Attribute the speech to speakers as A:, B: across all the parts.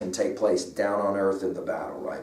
A: can take place down on earth in the battle, right?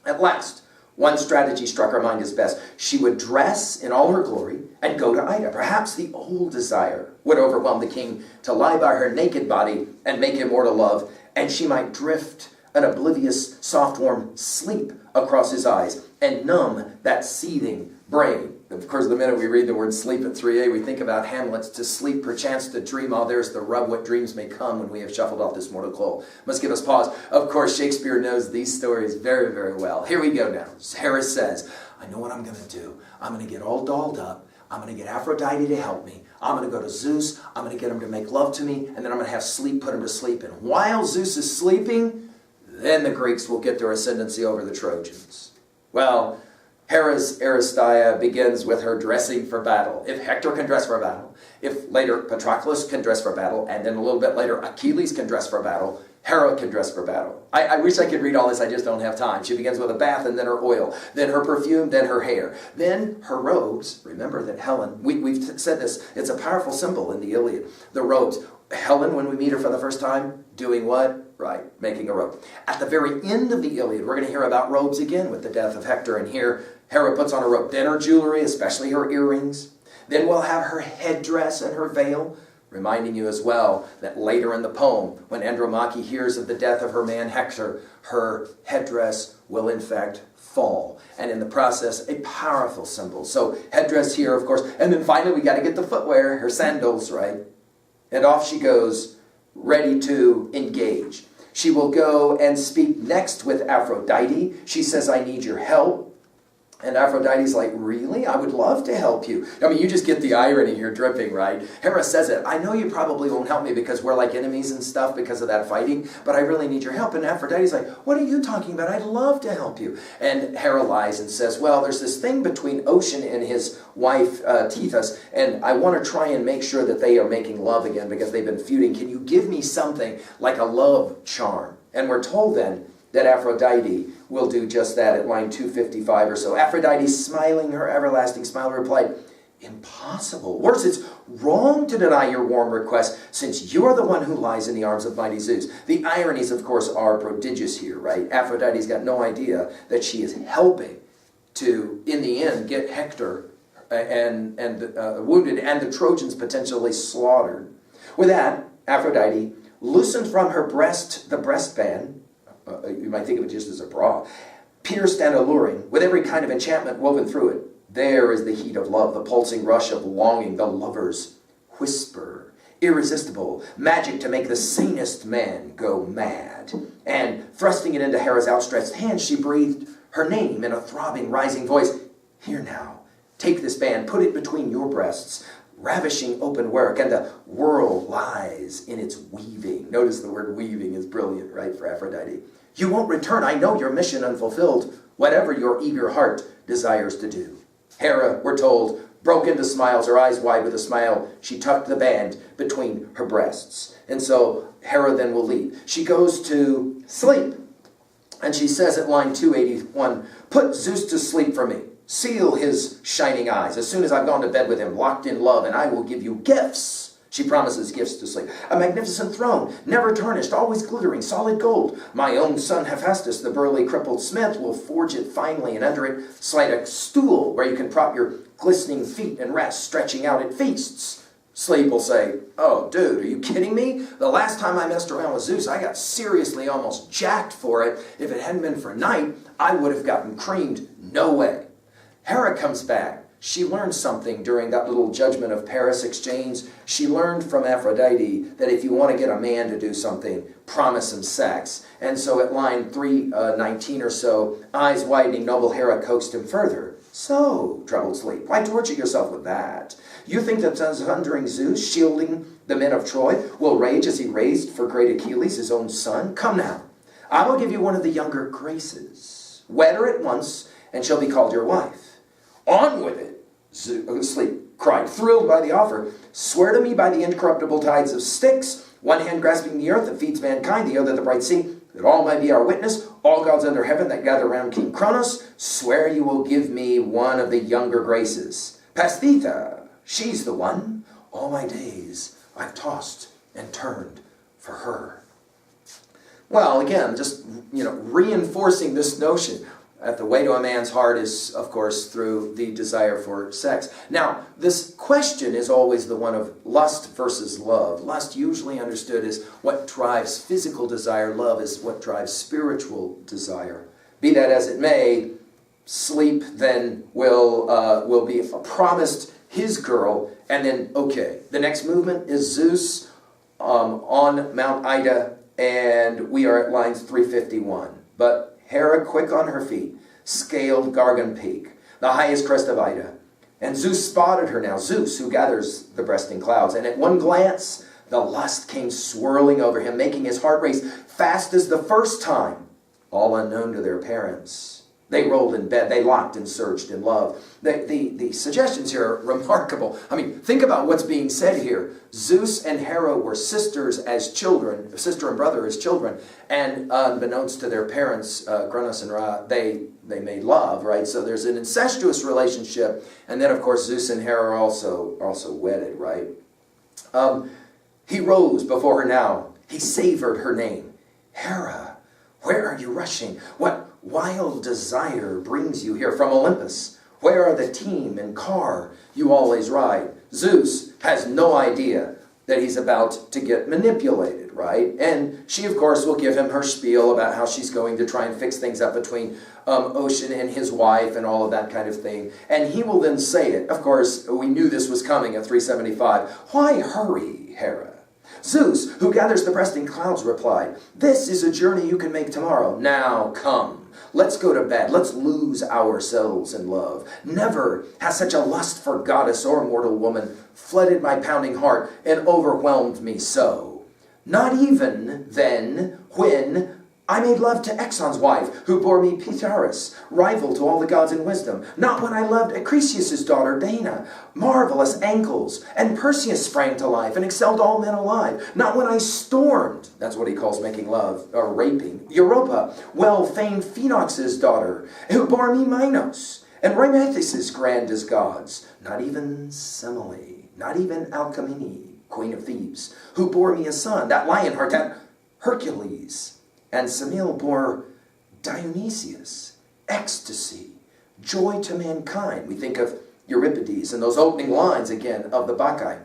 A: At last, one strategy struck her mind as best. She would dress in all her glory and go to Ida. Perhaps the old desire would overwhelm the king to lie by her naked body and make immortal love, and she might drift an oblivious, soft, warm sleep across his eyes and numb that seething brain. Of course, the minute we read the word sleep at 3a, we think about Hamlet's "to sleep, perchance to dream, ah, there's the rub, what dreams may come when we have shuffled off this mortal coal." Must give us pause. Of course, Shakespeare knows these stories very, very well. Here we go now. Hera says, I know what I'm going to do. I'm going to get all dolled up. I'm going to get Aphrodite to help me. I'm going to go to Zeus. I'm going to get him to make love to me. And then I'm going to have sleep put him to sleep. And while Zeus is sleeping, then the Greeks will get their ascendancy over the Trojans. Well, Hera's Aristeia begins with her dressing for battle. If Hector can dress for battle, if later Patroclus can dress for battle, and then a little bit later Achilles can dress for battle, Hera can dress for battle. I wish I could read all this, I just don't have time. She begins with a bath, and then her oil, then her perfume, then her hair, then her robes. Remember that Helen, we've said this, it's a powerful symbol in the Iliad. The robes. Helen, when we meet her for the first time, doing what? Right, making a robe. At the very end of the Iliad, we're going to hear about robes again with the death of Hector, and here Hera puts on a robe. Then her jewelry, especially her earrings. Then we'll have her headdress and her veil, reminding you as well that later in the poem, when Andromache hears of the death of her man Hector, her headdress will in fact fall. And in the process, a powerful symbol. So headdress here, of course. And then finally, we got to get the footwear, her sandals, right? And off she goes, ready to engage. She will go and speak next with Aphrodite. She says, I need your help. And Aphrodite's like, really? I would love to help you. I mean, you just get the irony here dripping, right? Hera says it. I know you probably won't help me because we're like enemies and stuff because of that fighting, but I really need your help. And Aphrodite's like, what are you talking about? I'd love to help you. And Hera lies and says, well, there's this thing between Ocean and his wife, Tethys, and I want to try and make sure that they are making love again because they've been feuding. Can you give me something like a love charm? And we're told then that Aphrodite will do just that at line 255 or so. Aphrodite, smiling her everlasting smile, replied, impossible. Worse, it's wrong to deny your warm request, since you're the one who lies in the arms of mighty Zeus. The ironies, of course, are prodigious here, right? Aphrodite's got no idea that she is helping to, in the end, get Hector and wounded and the Trojans potentially slaughtered. With that, Aphrodite loosened from her breast the breastband. You might think of it just as a bra, pierced and alluring, with every kind of enchantment woven through it. There is the heat of love, the pulsing rush of longing, the lover's whisper, irresistible, magic to make the sanest man go mad. And thrusting it into Hera's outstretched hand, she breathed her name in a throbbing, rising voice. Here now, take this band, put it between your breasts, ravishing open work, and the world lies in its weaving. Notice the word weaving is brilliant, right, for Aphrodite. You won't return. I know your mission unfulfilled, whatever your eager heart desires to do. Hera, we're told, broke into smiles, her eyes wide with a smile. She tucked the band between her breasts. And so Hera then will leave. She goes to sleep, and she says at line 281, put Zeus to sleep for me. Seal his shining eyes as soon as I've gone to bed with him, locked in love, and I will give you gifts. She promises gifts to sleep. A magnificent throne, never tarnished, always glittering, solid gold. My own son Hephaestus, the burly crippled smith, will forge it finely, and under it slide a stool where you can prop your glistening feet and rest, stretching out at feasts. Sleep will say, oh, dude, are you kidding me? The last time I messed around with Zeus, I got seriously almost jacked for it. If it hadn't been for night, I would have gotten creamed. No way. Hera comes back. She learned something during that little Judgment of Paris exchange. She learned from Aphrodite that if you want to get a man to do something, promise him sex. And so at line 319 or so, eyes widening, noble Hera coaxed him further. So, troubled Sleep, why torture yourself with that? You think that thundering Zeus, shielding the men of Troy, will rage as he raged for great Achilles, his own son? Come now, I will give you one of the younger graces. Wed her at once, and she'll be called your wife. On with it, Sleep cried, thrilled by the offer. Swear to me by the incorruptible tides of Styx, one hand grasping the earth that feeds mankind, the other the bright sea, that all might be our witness, all gods under heaven that gather round King Cronos, swear you will give me one of the younger graces. Pasthita, she's the one. All my days I've tossed and turned for her. Well, again, just, reinforcing this notion that the way to a man's heart is, of course, through the desire for sex. Now, this question is always the one of lust versus love. Lust, usually understood as what drives physical desire. Love is what drives spiritual desire. Be that as it may, sleep then will be promised his girl, and then, okay, the next movement is Zeus on Mount Ida, and we are at lines 351. But Hera, quick on her feet, scaled Gargan Peak, the highest crest of Ida. And Zeus spotted her now, Zeus, who gathers the breasting clouds. And at one glance, the lust came swirling over him, making his heart race fast as the first time, all unknown to their parents. They rolled in bed, they locked and surged in love. The suggestions here are remarkable. I mean, think about what's being said here. Zeus and Hera were sisters as children, sister and brother as children, and unbeknownst to their parents, Kronos and Ra, they made love, right? So there's an incestuous relationship, and then of course Zeus and Hera are also wedded, right? He rose before her now. He savored her name. Hera, where are you rushing? What wild desire brings you here from Olympus? Where are the team and car you always ride? Zeus has no idea that he's about to get manipulated, right? And she, of course, will give him her spiel about how she's going to try and fix things up between Ocean and his wife and all of that kind of thing. And he will then say it. Of course, we knew this was coming at 375. Why hurry, Hera? Zeus, who gathers the breasting clouds, replied, this is a journey you can make tomorrow. Now come. Let's go to bed. Let's lose ourselves in love. Never has such a lust for goddess or mortal woman flooded my pounding heart and overwhelmed me so. Not even then when I made love to Exon's wife, who bore me Pitaris, rival to all the gods in wisdom. Not when I loved Acrisius' daughter, Dana, marvelous ankles, and Perseus sprang to life and excelled all men alive. Not when I stormed, that's what he calls making love, or raping, Europa, well-famed Phoenox's daughter, who bore me Minos, and Rhymethus' grand as gods. Not even Semele, not even Alcmene, queen of Thebes, who bore me a son, that Lionheart, that Hercules. And Semele bore Dionysius, ecstasy, joy to mankind. We think of Euripides and those opening lines again of the Bacchae.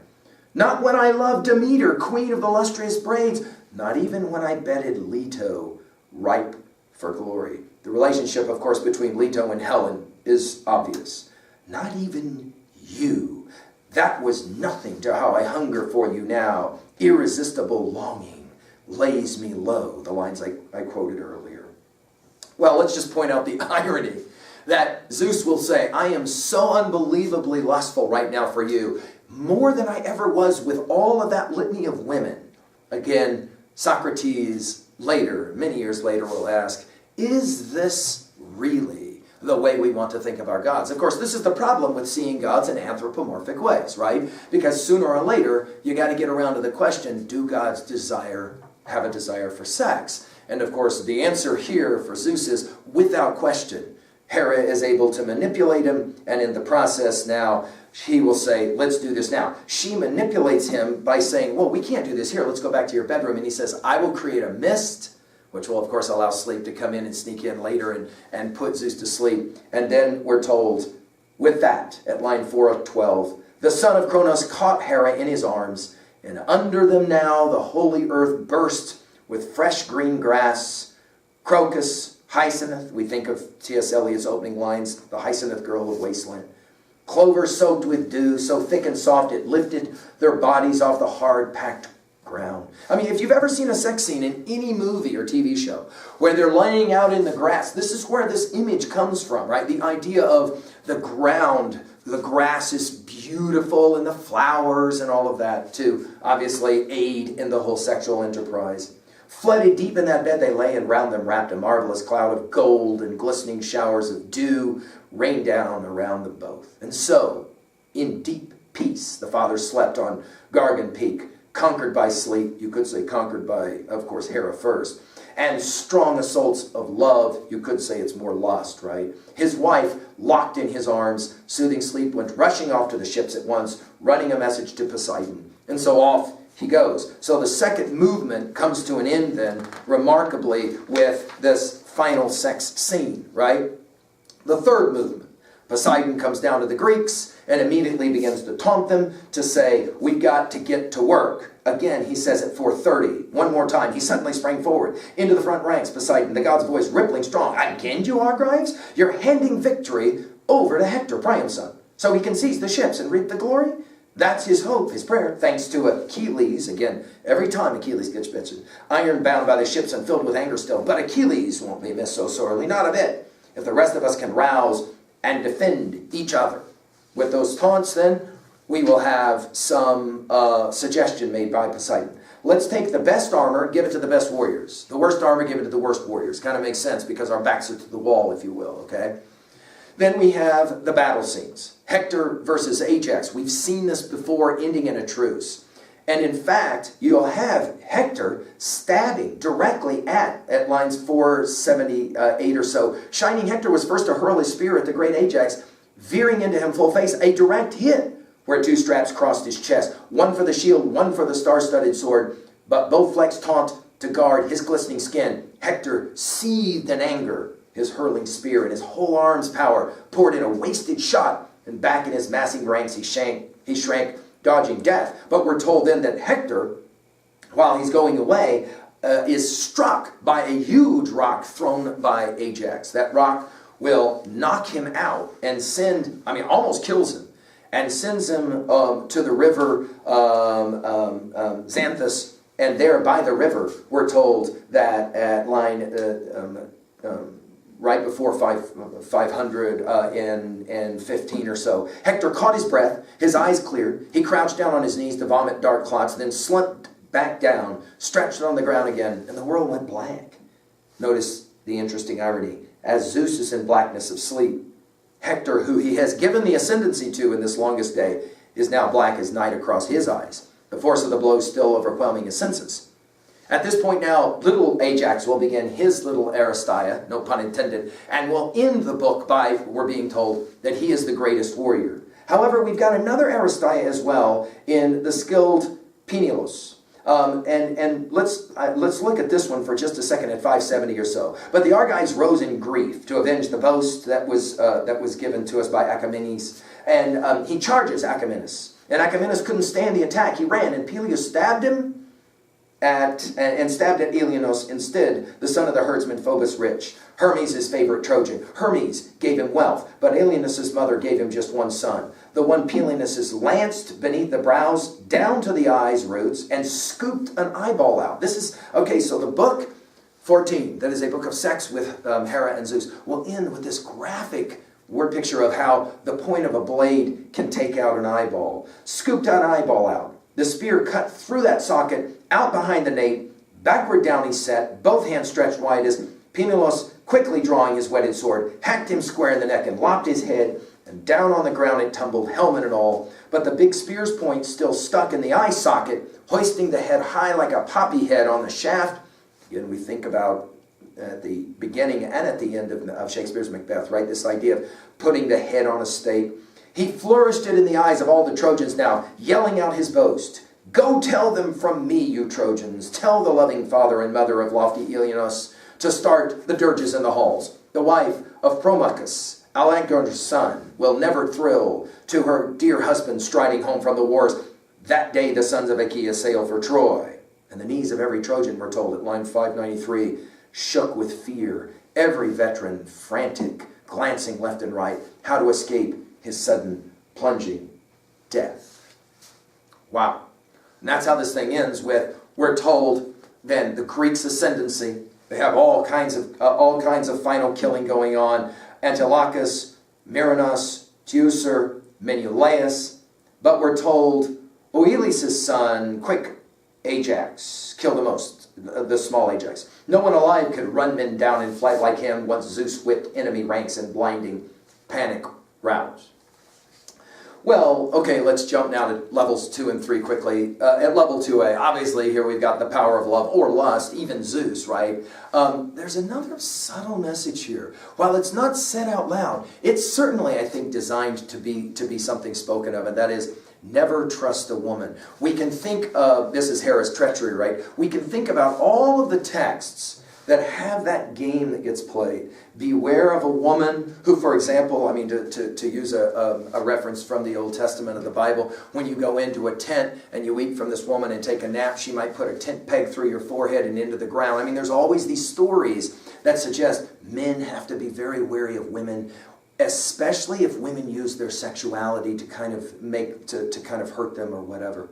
A: Not when I loved Demeter, queen of the lustrous braids. Not even when I bedded Leto, ripe for glory. The relationship, of course, between Leto and Helen is obvious. Not even you. That was nothing to how I hunger for you now. Irresistible longing lays me low, the lines I quoted earlier. Well, let's just point out the irony that Zeus will say, I am so unbelievably lustful right now for you, more than I ever was with all of that litany of women. Again, Socrates later, many years later, will ask, is this really the way we want to think of our gods? Of course, this is the problem with seeing gods in anthropomorphic ways, right? Because sooner or later, you got to get around to the question, do gods have a desire for sex? And of course, the answer here for Zeus is, without question, Hera is able to manipulate him, and in the process now, he will say, let's do this now. She manipulates him by saying, well, we can't do this here. Let's go back to your bedroom. And he says, I will create a mist, which will, of course, allow sleep to come in and sneak in later and put Zeus to sleep. And then we're told, with that, at line 412, the son of Kronos caught Hera in his arms, and under them now the holy earth burst with fresh green grass, crocus, hyacinth. We think of T.S. Eliot's opening lines, the hyacinth girl of wasteland. Clover soaked with dew, so thick and soft it lifted their bodies off the hard packed ground. I mean, if you've ever seen a sex scene in any movie or TV show where they're laying out in the grass, this is where this image comes from, right? The idea of the ground, the grass is beautiful, and the flowers and all of that to obviously aid in the whole sexual enterprise. Flooded deep in that bed they lay, and round them wrapped a marvelous cloud of gold, and glistening showers of dew rained down around them both. And so, in deep peace, the fathers slept on Gargan Peak, conquered by sleep, you could say conquered by, of course, Hera first, and strong assaults of love, you could say it's more lust, right? His wife, locked in his arms, soothing sleep, went rushing off to the ships at once, running a message to Poseidon. And so off he goes. So the second movement comes to an end then, remarkably, with this final sex scene, right? The third movement, Poseidon comes down to the Greeks and immediately begins to taunt them to say, we've got to get to work. Again, he says at 4:30. One more time, he suddenly sprang forward into the front ranks. Poseidon, the god's voice rippling strong. Again, you Argives? You're handing victory over to Hector, Priam's son, so he can seize the ships and reap the glory? That's his hope, his prayer, thanks to Achilles. Again, every time Achilles gets mentioned, iron bound by the ships and filled with anger still. But Achilles won't be missed so sorely, not a bit. If the rest of us can rouse and defend each other. With those taunts, then, we will have some suggestion made by Poseidon. Let's take the best armor, give it to the best warriors. The worst armor, give it to the worst warriors. Kind of makes sense because our backs are to the wall, if you will, okay? Then we have the battle scenes. Hector versus Ajax. We've seen this before, ending in a truce. And in fact, you'll have Hector stabbing directly at lines 478 or so. Shining Hector was first to hurl his spear at the great Ajax, veering into him full face, a direct hit, where two straps crossed his chest, one for the shield, one for the star-studded sword, but both flexed taunt to guard his glistening skin. Hector seethed in anger, his hurling spear and his whole arm's power poured in a wasted shot, and back in his massing ranks he shrank, dodging death. But we're told then that Hector, while he's going away, is struck by a huge rock thrown by Ajax. That rock will knock him out and almost kills him, and sends him to the river Xanthus. And there by the river, we're told that at line right before 500 and 15 or so, Hector caught his breath, his eyes cleared, he crouched down on his knees to vomit dark clots, then slumped back down, stretched on the ground again, and the world went blank. Notice the interesting irony. As Zeus is in blackness of sleep, Hector, who he has given the ascendancy to in this longest day, is now black as night across his eyes, the force of the blow still overwhelming his senses. At this point now, little Ajax will begin his little Aristeia, no pun intended, and will end the book by, we're being told, that he is the greatest warrior. However, we've got another Aristeia as well in the skilled Peneleos. And let's look at this one for just a second at 570 or so. But the Argives rose in grief to avenge the boast that was given to us by Achaemenes, and he charges Achaemenes. And Achaemenes couldn't stand the attack. He ran, and Peleus stabbed him and stabbed at Ilianos instead, the son of the herdsman Phoebus rich, Hermes his favorite Trojan. Hermes gave him wealth, but Ilianos' mother gave him just one son. The one Peleus lanced beneath the brows, down to the eyes roots, and scooped an eyeball out. This is, okay, so the book 14, that is a book of sex with Hera and Zeus, will end with this graphic word picture of how the point of a blade can take out an eyeball. Scooped an eyeball out. The spear cut through that socket, out behind the nape, backward down he set, both hands stretched wide as Peneleos, quickly drawing his whetted sword, hacked him square in the neck and lopped his head, and down on the ground it tumbled, helmet and all. But the big spear's point still stuck in the eye socket, hoisting the head high like a poppy head on the shaft. Again, we think about at the beginning and at the end of Shakespeare's Macbeth, right? This idea of putting the head on a stake. He flourished it in the eyes of all the Trojans now, yelling out his boast. Go tell them from me, you Trojans. Tell the loving father and mother of lofty Ilianos to start the dirges in the halls. The wife of Promachus, Alangon's son, will never thrill to her dear husband striding home from the wars. That day the sons of Achaea sail for Troy. And the knees of every Trojan, we're told at line 593, shook with fear. Every veteran frantic, glancing left and right, how to escape his sudden plunging death. Wow. And that's how this thing ends with, we're told, then the Greeks' ascendancy. They have all kinds of final killing going on. Antilochus, Myrrhinus, Teucer, Menelaus. But we're told Oileus' son, quick Ajax, killed the small Ajax. No one alive could run men down in flight like him once Zeus whipped enemy ranks in blinding panic rout. Well, okay, let's jump now to levels 2 and 3 quickly. At level 2A, obviously here we've got the power of love or lust, even Zeus, right? There's another subtle message here. While it's not said out loud, it's certainly, I think, designed to be something spoken of, and that is Never trust a woman. We can think of, this is Hera's treachery, right? We can think about all of the texts that have that game that gets played. Beware of a woman who, for example, I mean, to use a reference from the Old Testament of the Bible, when you go into a tent and you eat from this woman and take a nap, she might put a tent peg through your forehead and into the ground. I mean, there's always these stories that suggest men have to be very wary of women, especially if women use their sexuality to kind of to kind of hurt them or whatever.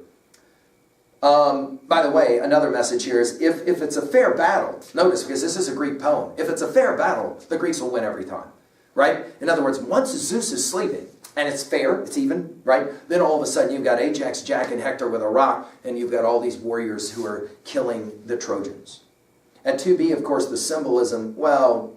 A: By the way, another message here is if it's a fair battle, notice, because this is a Greek poem, if it's a fair battle, the Greeks will win every time, right? In other words, once Zeus is sleeping, and it's fair, it's even, right? Then all of a sudden you've got Ajax jacking Hector with a rock, and you've got all these warriors who are killing the Trojans. At 2b, of course, the symbolism, well,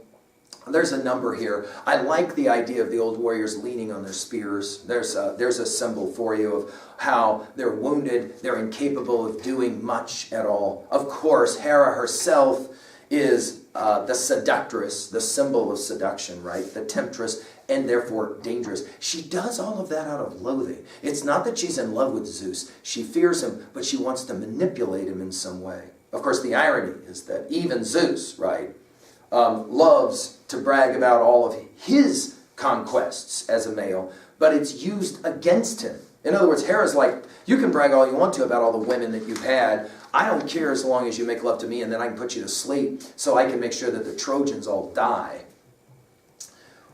A: there's a number here. I like the idea of the old warriors leaning on their spears. There's a symbol for you of how they're wounded, they're incapable of doing much at all. Of course, Hera herself is the seductress, the symbol of seduction, right? The temptress, and therefore dangerous. She does all of that out of loathing. It's not that she's in love with Zeus. She fears him, but she wants to manipulate him in some way. Of course, the irony is that even Zeus, right, loves to brag about all of his conquests as a male, but it's used against him. In other words, Hera's like, you can brag all you want to about all the women that you've had. I don't care as long as you make love to me and then I can put you to sleep so I can make sure that the Trojans all die.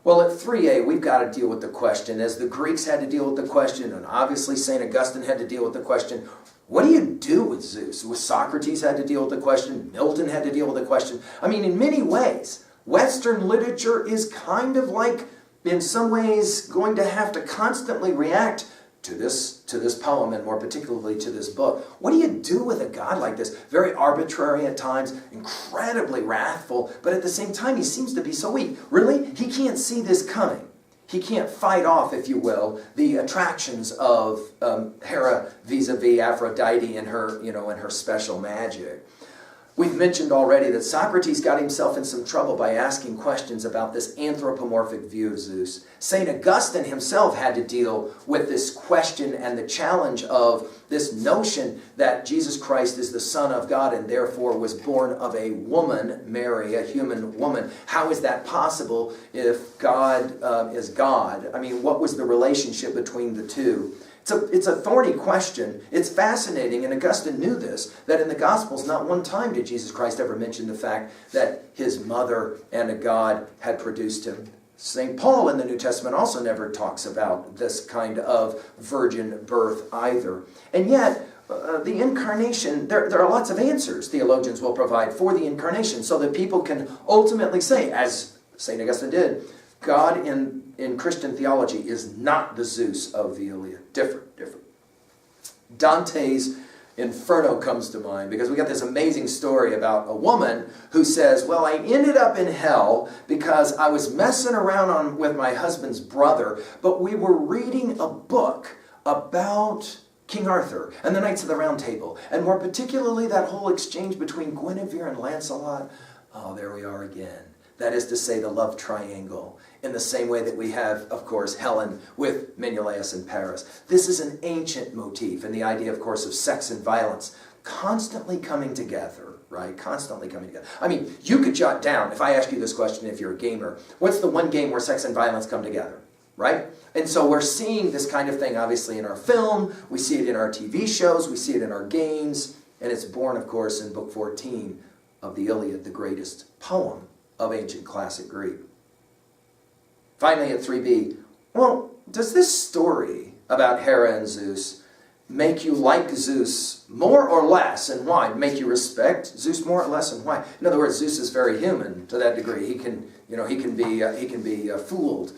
A: Well, at 3a, we've got to deal with the question, as the Greeks had to deal with the question, and obviously St. Augustine had to deal with the question, what do you do with Zeus? Socrates had to deal with the question. Milton had to deal with the question. I mean, in many ways, Western literature is kind of like, in some ways, going to have to constantly react to this poem, and more particularly to this book. What do you do with a God like this? Very arbitrary at times, incredibly wrathful, but at the same time, he seems to be so weak. Really? He can't see this coming. He can't fight off, if you will, the attractions of Hera vis-a-vis Aphrodite and her, and her special magic. We've mentioned already that Socrates got himself in some trouble by asking questions about this anthropomorphic view of Zeus. St. Augustine himself had to deal with this question and the challenge of this notion that Jesus Christ is the Son of God and therefore was born of a woman, Mary, a human woman. How is that possible if God is God? I mean, what was the relationship between the two? It's a thorny question. It's fascinating, and Augustine knew this, that in the Gospels, not one time did Jesus Christ ever mention the fact that his mother and a God had produced him. St. Paul in the New Testament also never talks about this kind of virgin birth either. And yet, the incarnation, there are lots of answers theologians will provide for the incarnation so that people can ultimately say, as St. Augustine did, God in Christian theology is not the Zeus of the Iliad. Different. Dantes Inferno comes to mind because we got this amazing story about a woman who says, well, I ended up in hell because I was messing around with my husband's brother, but we were reading a book about King Arthur and the Knights of the Round Table, and more particularly that whole exchange between Guinevere and Lancelot. Oh, there we are again. That is to say, the love triangle, in the same way that we have, of course, Helen with Menelaus in Paris. This is an ancient motif, and the idea, of course, of sex and violence constantly coming together, right? Constantly coming together. I mean, you could jot down, if I ask you this question, if you're a gamer, what's the one game where sex and violence come together, right? And so we're seeing this kind of thing, obviously, in our film, we see it in our TV shows, we see it in our games, and it's born, of course, in Book 14 of the Iliad, the greatest poem of ancient classic Greek. Finally, at 3b, well, does this story about Hera and Zeus make you like Zeus more or less, and why? Make you respect Zeus more or less, and why? In other words, Zeus is very human to that degree. He can be fooled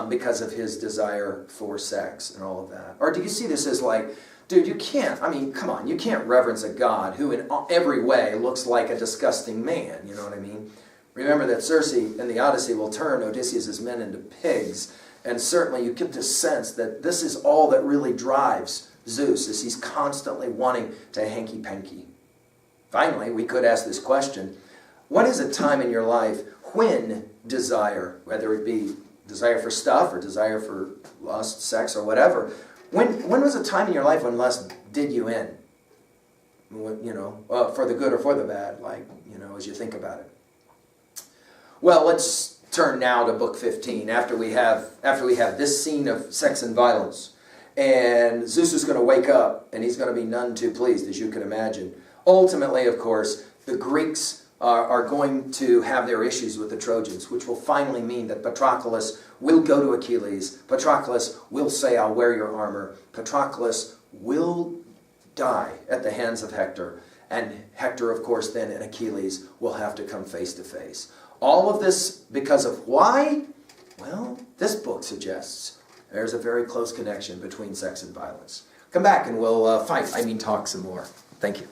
A: because of his desire for sex and all of that. Or do you see this as like, dude, you can't, I mean, come on, you can't reverence a god who in every way looks like a disgusting man, you know what I mean? Remember that Circe in the Odyssey will turn Odysseus' men into pigs, and certainly you get this sense that this is all that really drives Zeus, is he's constantly wanting to hanky-panky. Finally, we could ask this question, what is a time in your life when desire, whether it be desire for stuff or desire for lust, sex, or whatever, When was a time in your life when lust did you in? For the good or for the bad, as you think about it. Well, let's turn now to book 15. After we have this scene of sex and violence, and Zeus is going to wake up, and he's going to be none too pleased, as you can imagine. Ultimately, of course, the Greeks are going to have their issues with the Trojans, which will finally mean that Patroclus will go to Achilles. Patroclus will say, "I'll wear your armor." Patroclus will die at the hands of Hector. And Hector, of course, then and Achilles will have to come face to face. All of this because of why? Well, this book suggests there's a very close connection between sex and violence. Come back and we'll talk some more. Thank you.